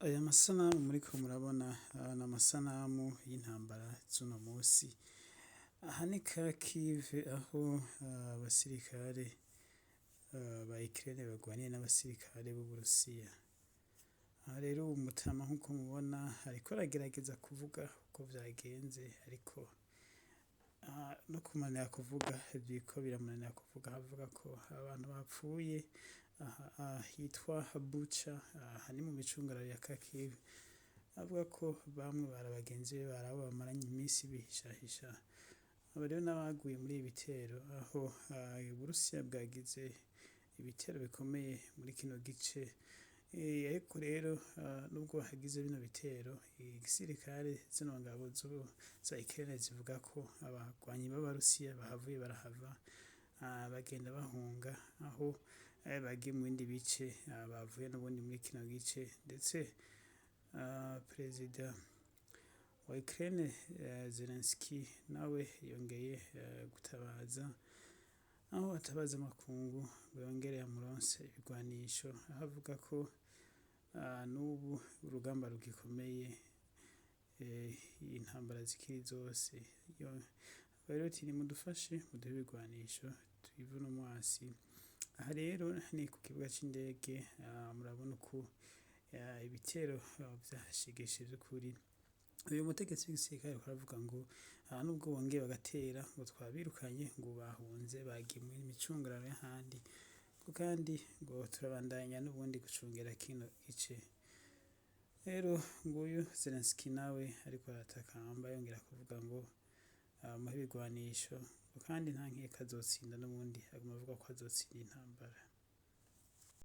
Aya masanamu muriko murabona ni amasanamu y'intambara z'uno musi. Aha ni Kharkiv aho abasirikare ba Ukraine bagwaniye n'abasirikare b'Uburusiya. Aha rero uwu mutama nkuko mubona ariko aragerageza kuvuga uko vyagenze, ariko no kumanira kuvuga biriko biramunanira kuvuga. Avuga ko abantu bapfuye hitwa Bucha, aha ni mu micungararo ya Kharkiv. Avuga ko bamwe bari abagenzi be, bari abo bamaranye imisi bihishahisha. Abo rero n'abaguye muri ibi bitero, aho Uburusiya bwagize ibitero bikomeye muri kino gice. Ariko rero nubwo hagize bino bitero, igisirikare zino ngabo za Ukraine zivuga ko abagwanyi b'Abarusiya bahavuye barahava bagenda bahunga, aho bagiye mu bindi bice, bavuye n'ubundi muri kino gice. Ndetse perezida wa Ukraine Zelensky nawe yongeye gutabaza, aho atabaza amakungu ngo yongere amuronse ibigwanisho, aho avuga ko n'ubu urugamba rugikomeye, intambara zikiri zose. Rero ati nimudufashe muduhe ibigwanisho twivune umwasi. Aha rero ni ku kibuga c'indege, murabona uko ibitero vyashegeshe kuri uyu mutegetsi w'igisirikare. Aravuga ngo nubwo bongeye bagatera ngo twabirukanye, ngo bahunze bagiye mu micungararo y'ahandi, kandi ngo turabandanya n'ubundi gucungera kino gice. Rero nguyu Zelensky nawe ariko aratakamba yongera kuvuga ngo muhe ibigwanisho, kandi nta nkeka azotsinda, n'ubundi aguma avuga ko azotsinda intambara.